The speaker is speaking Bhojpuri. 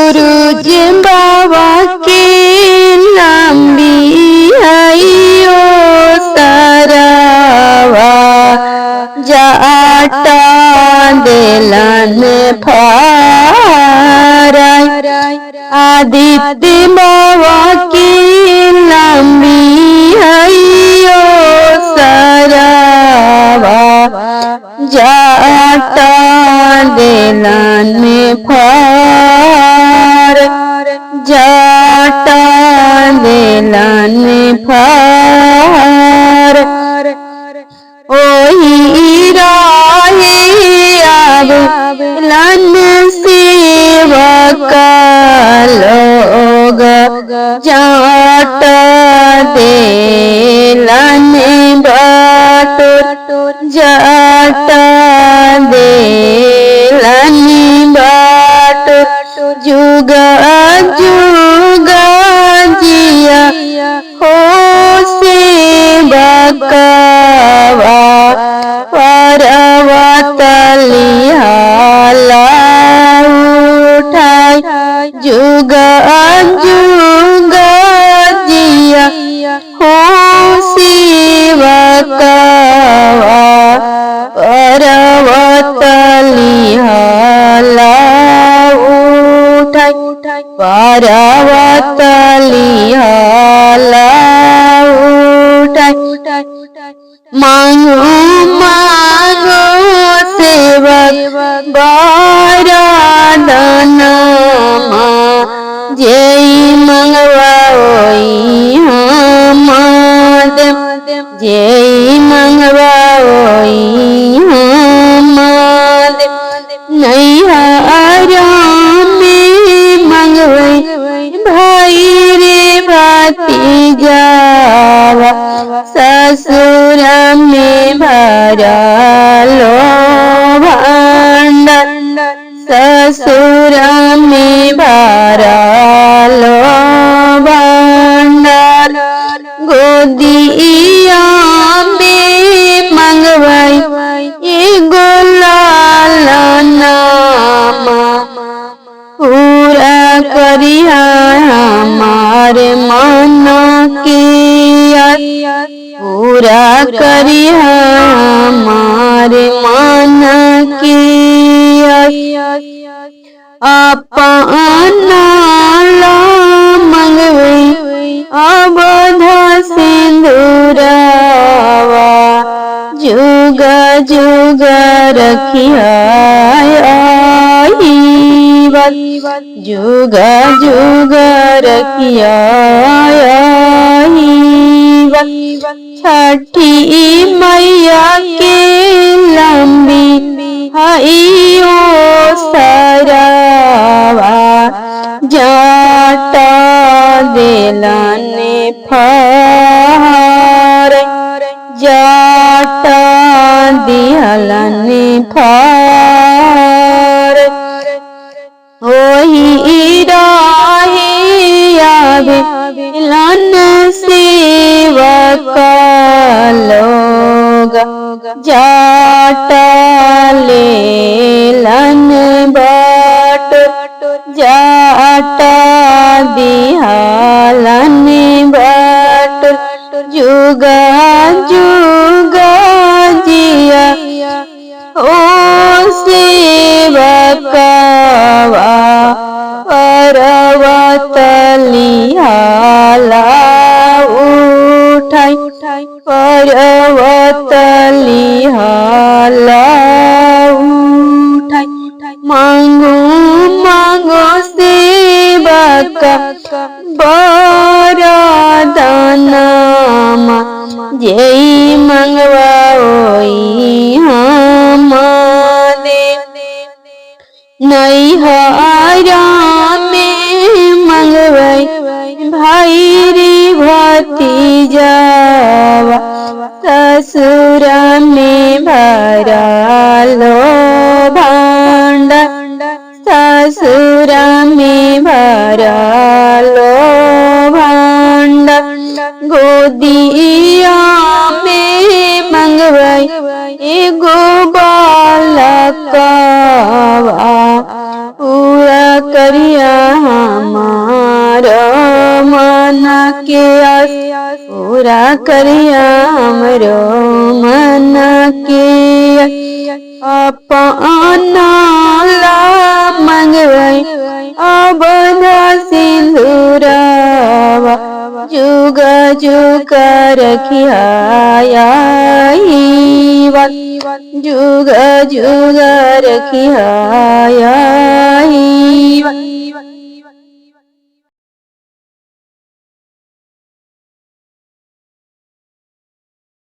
सूरज बाबा के लंबी आइयो सरवा जाटा देलन फारा आदित्य बाबा की लंबी आइयो सरवा जाटा देलन फार जाटा देलन फार ओही राहे अब लन सेवक लोग जाट देलन बटुर जाट देलन बटुर जुग जुग जिया हो सेवकवा पर्वत लिहाला उठाई जुग जुग जिया हो सेवकवा पर्वत लिहाला उठाई पर्वत लिहाला उठाई मांगो मांगो सेवक बरदान जय मंगवाई हमद जय मंगवाई हमद नैहरा में मंगवाई भाई रे भतीजावा ससुर में भरा लो भंडार ससुर में भरा लो भंडार गोदिया में मंगवाई एगो लालनामा पूरा करिया हमारे मन की पूरा करिया हमारे मन की अपना ला मंगवाई अबधा सिंदूरवा जुग जुग रखिया जुग जुग रखिया छठी मैया के लंबी हइयो सरवा जाटा देलन फार जाटा दिहलन फार ओही राहे आवे लन सेवक लोग जाटा लेलन बटुर जाटा दिहलन बटुर जुग जुग जिया ओ सेवकवा पर्वत लिहाला उठाई पर्वत लिहाला उठाई मांगो मांगो सेवक बरदानमा जय मंगवाई हमदे नैहरा में मंगवाई भाई रे भतीजावा ससुर में भरा लो भंडार ससुर में भरा लो भंडार गोदिया में मंगवाई एगो बालकवा पूरा करिया पूरा करिया हमरो मन के अपना ला मंगवई अबधा सिंदूरावा जुग जुग रखिया जुग जुग रखिया